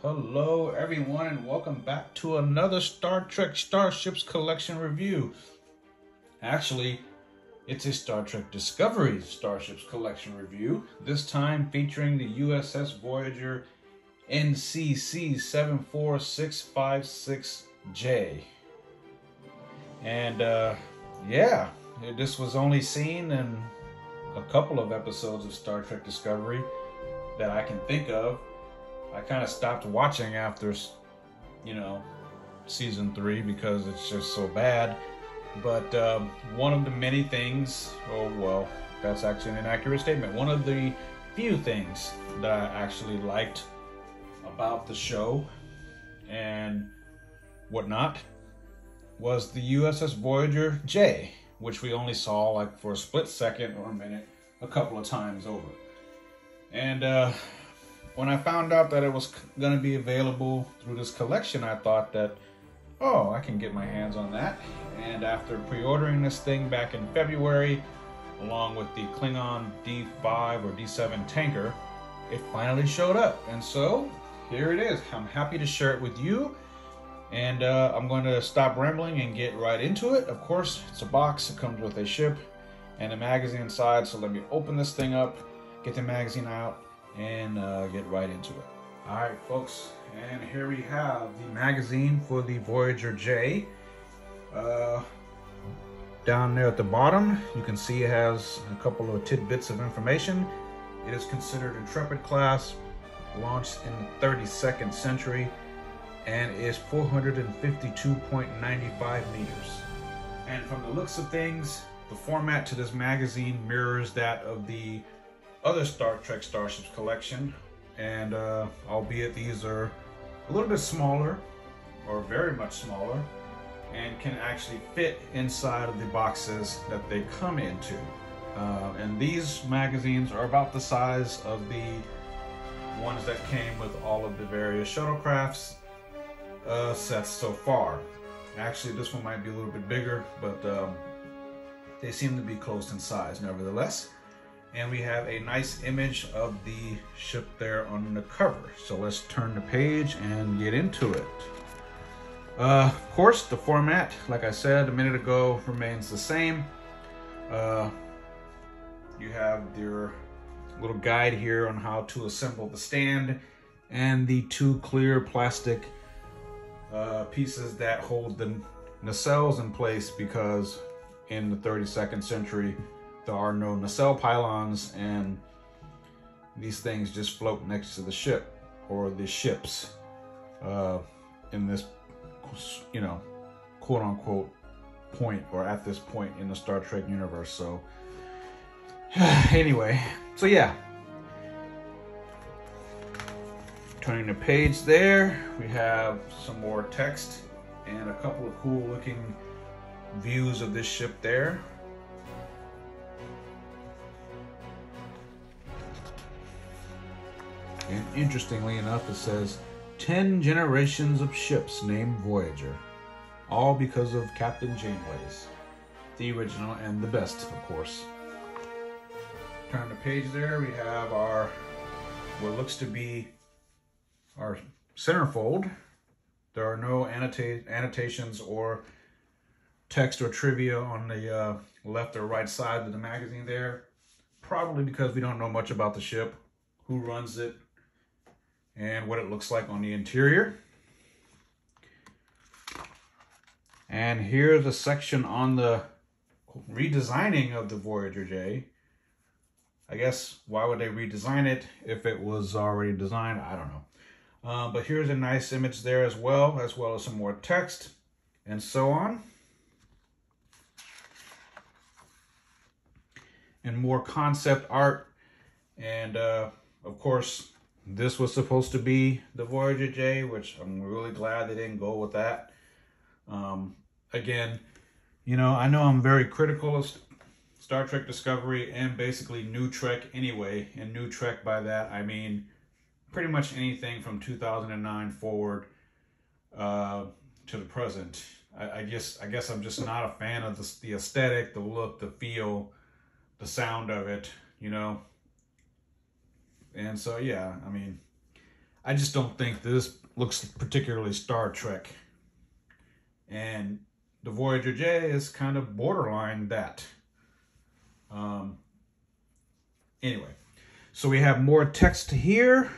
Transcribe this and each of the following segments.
Hello everyone and welcome back to another Star Trek Starships collection review. Actually, it's a Star Trek Discovery Starships collection review, this time featuring the USS Voyager NCC-74656-J. And yeah, this was only seen in a couple of episodes of Star Trek Discovery that I can think of. I kind of stopped watching after, season 3 because it's just so bad. But one of the many things, that's actually an inaccurate statement. One of the few things that I actually liked about the show and whatnot was the USS Voyager J, which we only saw like for a split second or a minute a couple of times over. And when I found out that it was going to be available through this collection, I thought that, I can get my hands on that. And after pre-ordering this thing back in February, along with the Klingon D5 or D7 tanker, it finally showed up. And so, here it is. I'm happy to share it with you. And I'm going to stop rambling and get right into it. Of course, it's a box. It comes with a ship and a magazine inside. So let me open this thing up, get the magazine out, and get right into it. All right, folks, and here we have the magazine for the Voyager J. Down there at the bottom, you can see it has a couple of tidbits of information. It is considered Intrepid class, launched in the 32nd century, and is 452.95 meters. And from the looks of things, the format to this magazine mirrors that of the other Star Trek Starships collection, and albeit these are a little bit smaller, or very much smaller, and can actually fit inside of the boxes that they come into. And these magazines are about the size of the ones that came with all of the various shuttlecrafts sets so far. Actually, this one might be a little bit bigger, but they seem to be close in size nevertheless. And we have a nice image of the ship there on the cover. So let's turn the page and get into it. Of course, the format, like I said a minute ago, remains the same. You have your little guide here on how to assemble the stand and the two clear plastic pieces that hold the nacelles in place, because in the 32nd century, there are no nacelle pylons, and these things just float next to the ship, or the ships, in this, quote unquote point, or at this point in the Star Trek universe. So anyway, so yeah. Turning the page there, we have some more text and a couple of cool looking views of this ship there. And interestingly enough, it says 10 generations of ships named Voyager, all because of Captain Janeway's, the original and the best, of course. Turn the page there, we have our, what looks to be our centerfold. There are no annotations or text or trivia on the left or right side of the magazine there, probably because we don't know much about the ship, who runs it, and what it looks like on the interior. And here's a section on the redesigning of the Voyager J. I guess, why would they redesign it if it was already designed? I don't know. But here's a nice image there as well as some more text and so on. And more concept art. And of course, this was supposed to be the Voyager J, which I'm really glad they didn't go with that. Again, I know I'm very critical of Star Trek Discovery and basically New Trek anyway. And New Trek, by that, I mean pretty much anything from 2009 forward to the present. I guess I'm just not a fan of the aesthetic, the look, the feel, the sound of it, And so, yeah, I mean, I just don't think this looks particularly Star Trek. And the Voyager J is kind of borderline that. Anyway, so we have more text here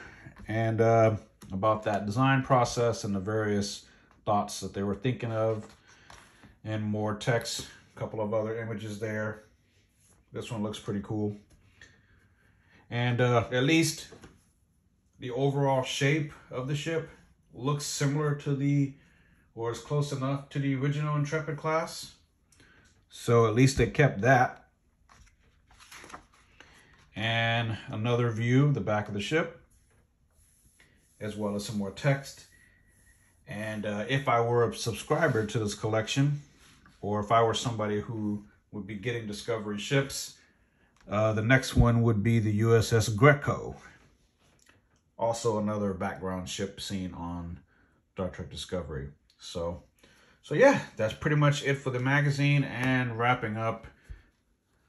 and about that design process and the various thoughts that they were thinking of, and more text, a couple of other images there. This one looks pretty cool. And at least the overall shape of the ship looks similar to the, or is close enough to the original Intrepid class. So at least they kept that. And another view of the back of the ship, as well as some more text. And if I were a subscriber to this collection, or if I were somebody who would be getting Discovery ships, the next one would be the USS Greco. Also another background ship seen on Star Trek Discovery. So yeah, that's pretty much it for the magazine, and wrapping up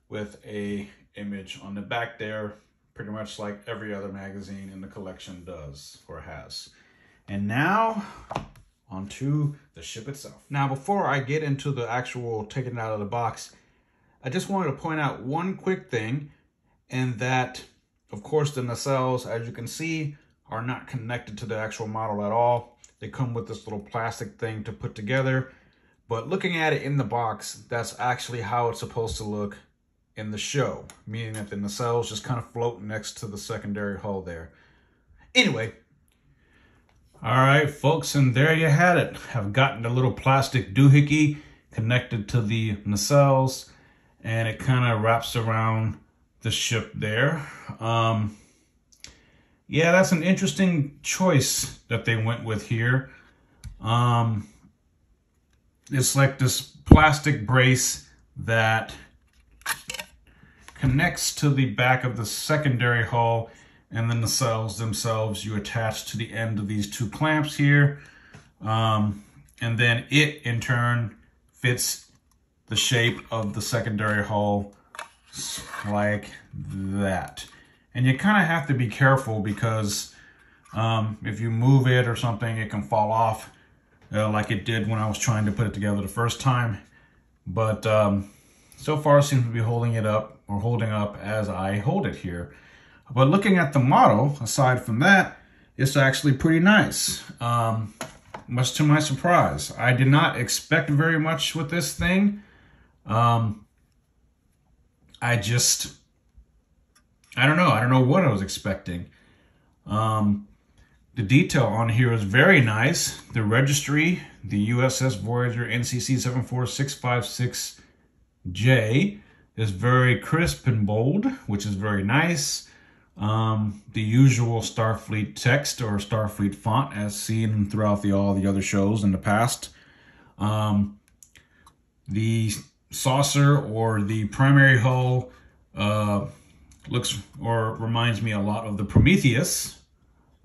with a image on the back there, pretty much like every other magazine in the collection does or has. And now onto the ship itself. Now, before I get into the actual taking it out of the box, I just wanted to point out one quick thing, and that, of course, the nacelles, as you can see, are not connected to the actual model at all. They come with this little plastic thing to put together, but looking at it in the box, that's actually how it's supposed to look in the show, meaning that the nacelles just kind of float next to the secondary hull there. Anyway, all right, folks, and there you had it. I've gotten a little plastic doohickey connected to the nacelles, and it kind of wraps around the ship there. Yeah, that's an interesting choice that they went with here. It's like this plastic brace that connects to the back of the secondary hull, and the nacelles themselves you attach to the end of these two clamps here. And then it in turn fits the shape of the secondary hull like that. And you kind of have to be careful because if you move it or something, it can fall off like it did when I was trying to put it together the first time. But so far it seems to be holding it up, or holding up as I hold it here. But looking at the model, aside from that, it's actually pretty nice. Much to my surprise. I did not expect very much with this thing. I don't know what I was expecting. The detail on here is very nice. The registry, the USS Voyager NCC-74656-J, is very crisp and bold, which is very nice. The usual Starfleet text or Starfleet font as seen throughout all the other shows in the past. The saucer or the primary hull looks or reminds me a lot of the Prometheus,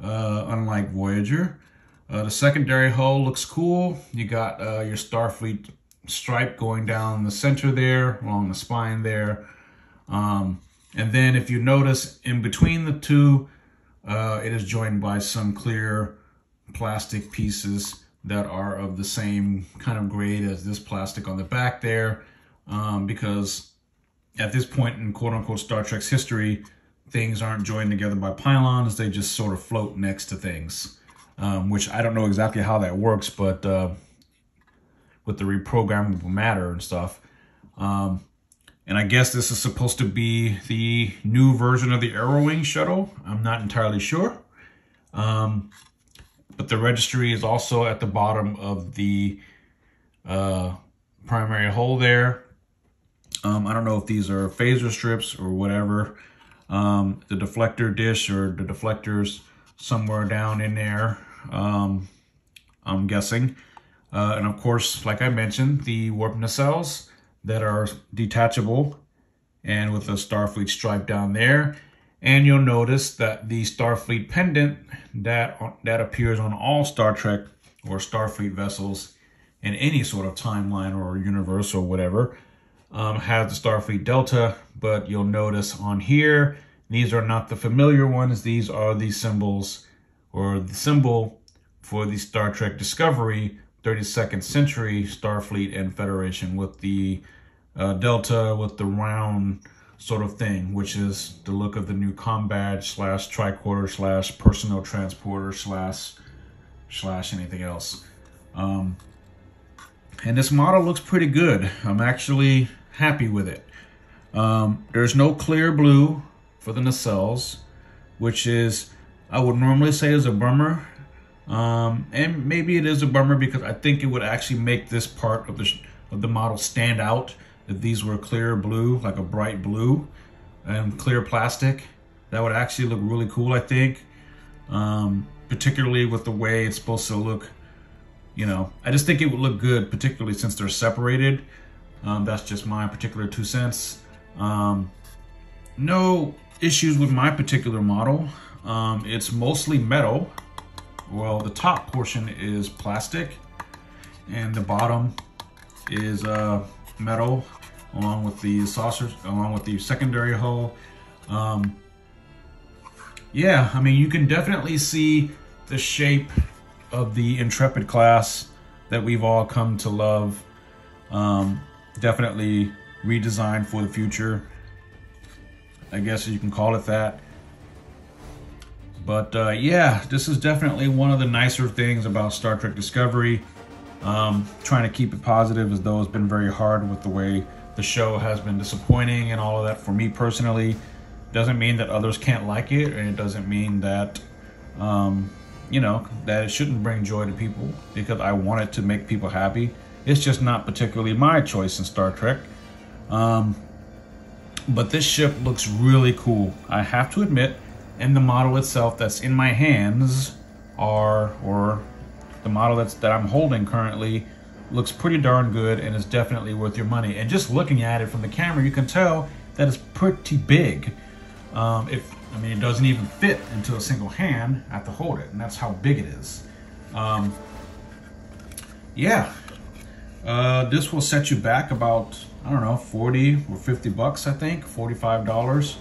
unlike Voyager. The secondary hull looks cool. You got your Starfleet stripe going down the center there, along the spine there. And then if you notice in between the two, it is joined by some clear plastic pieces that are of the same kind of grade as this plastic on the back there. Because at this point in quote-unquote Star Trek's history, things aren't joined together by pylons. They just sort of float next to things, which I don't know exactly how that works, but with the reprogrammable matter and stuff. And I guess this is supposed to be the new version of the Arrowwing shuttle. I'm not entirely sure. But the registry is also at the bottom of the primary hull there. I don't know if these are phaser strips or whatever. The deflector dish or the deflectors somewhere down in there, I'm guessing. And of course, like I mentioned, the warp nacelles that are detachable and with a Starfleet stripe down there. And you'll notice that the Starfleet pendant that appears on all Star Trek or Starfleet vessels in any sort of timeline or universe or whatever has the Starfleet Delta, but you'll notice on here, these are not the familiar ones. These are the symbols or the symbol for the Star Trek Discovery 32nd Century Starfleet and Federation, with the delta with the round sort of thing, which is the look of the new comm badge slash tricorder slash personnel transporter slash anything else. And this model looks pretty good. I'm actually happy with it. There's no clear blue for the nacelles, which is, I would normally say, is a bummer. And maybe it is a bummer because I think it would actually make this part of the model stand out if these were clear blue, like a bright blue and clear plastic. That would actually look really cool, I think. Particularly with the way it's supposed to look, you know. I just think it would look good, particularly since they're separated. That's just my particular 2 cents. No issues with my particular model. It's mostly metal. Well, the top portion is plastic and the bottom is metal, along with the saucers, along with the secondary hull. Yeah, I mean, you can definitely see the shape of the Intrepid class that we've all come to love. Definitely redesigned for the future, I guess you can call it that. But yeah, this is definitely one of the nicer things about Star Trek Discovery. Trying to keep it positive, as though it's been very hard with the way the show has been disappointing and all of that for me personally. Doesn't mean that others can't like it, and it doesn't mean that, you know, that it shouldn't bring joy to people, because I want it to make people happy. It's just not particularly my choice in Star Trek. But this ship looks really cool, I have to admit, and the model itself that's in my hands or the model that I'm holding currently looks pretty darn good and is definitely worth your money. And just looking at it from the camera, you can tell that it's pretty big. I mean, it doesn't even fit into a single hand. I have to hold it, and that's how big it is. Yeah, this will set you back about, I don't know, 40 or 50 bucks, I think, $45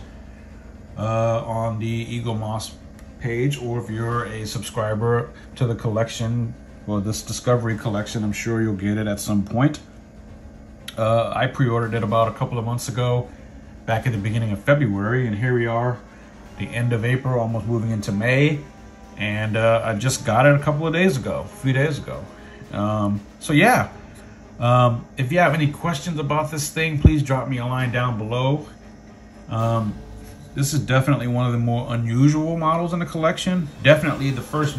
on the Eagle Moss page, or if you're a subscriber to the collection, well, this Discovery collection, I'm sure you'll get it at some point. I pre-ordered it about a couple of months ago, back at the beginning of February, and here we are, the end of April, almost moving into May, and I just got it a few days ago. So yeah, if you have any questions about this thing, please drop me a line down below. This is definitely one of the more unusual models in the collection. Definitely the first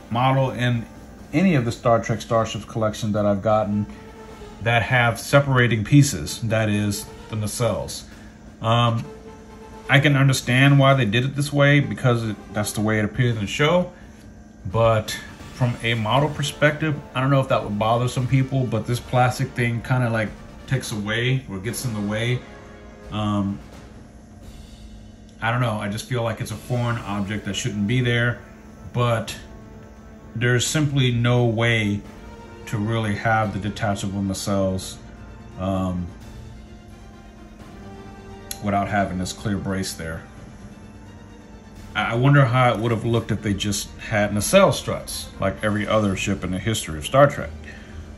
model in any of the Star Trek Starships collection that I've gotten that have separating pieces, that is, the nacelles. I can understand why they did it this way, because that's the way it appears in the show. But from a model perspective, I don't know if that would bother some people, but this plastic thing kind of like takes away or gets in the way. I don't know, I just feel like it's a foreign object that shouldn't be there, but there's simply no way to really have the detachable nacelles without having this clear brace there. I wonder how it would have looked if they just had nacelle struts like every other ship in the history of Star Trek.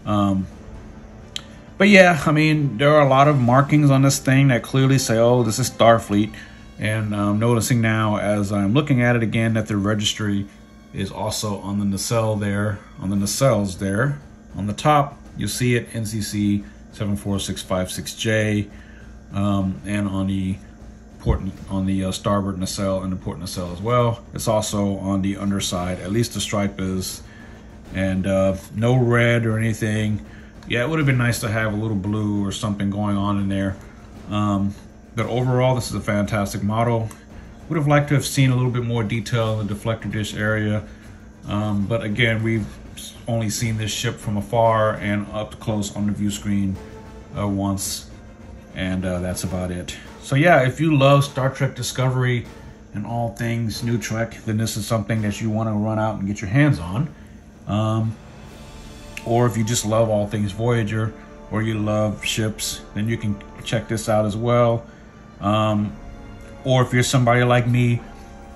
But yeah, I mean, there are a lot of markings on this thing that clearly say, oh, this is Starfleet. And I'm noticing now, as I'm looking at it again, that the registry is also on the nacelle there, on the nacelles there. On the top, you'll see it, NCC-74656-J, and on the starboard nacelle and the port nacelle as well. It's also on the underside, at least the stripe is, and no red or anything. Yeah, it would have been nice to have a little blue or something going on in there. But overall, this is a fantastic model. Would have liked to have seen a little bit more detail in the deflector dish area. But again, we've only seen this ship from afar and up close on the view screen once. And that's about it. So yeah, if you love Star Trek Discovery and all things New Trek, then this is something that you want to run out and get your hands on. Or if you just love all things Voyager, or you love ships, then you can check this out as well. Or if you're somebody like me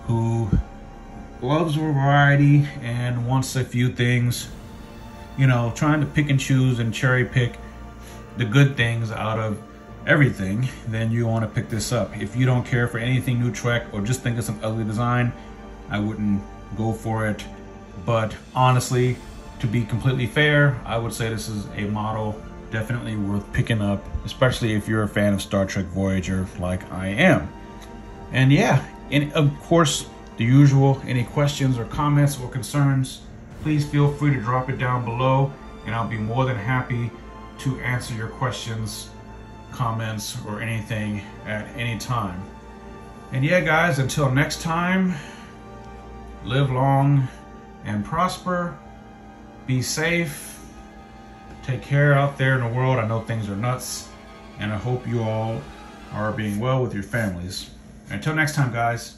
who loves variety and wants a few things, you know, trying to pick and choose and cherry pick the good things out of everything, then you want to pick this up. If you don't care for anything new Trek or just think it's an ugly design, I wouldn't go for it. But honestly, to be completely fair, I would say this is a model definitely worth picking up, especially if you're a fan of Star Trek Voyager like I am. And yeah, and of course, the usual, any questions or comments or concerns, please feel free to drop it down below, and I'll be more than happy to answer your questions, comments, or anything at any time. And yeah, guys, until next time, live long and prosper, be safe, take care out there in the world. I know things are nuts, and I hope you all are being well with your families. Until next time, guys.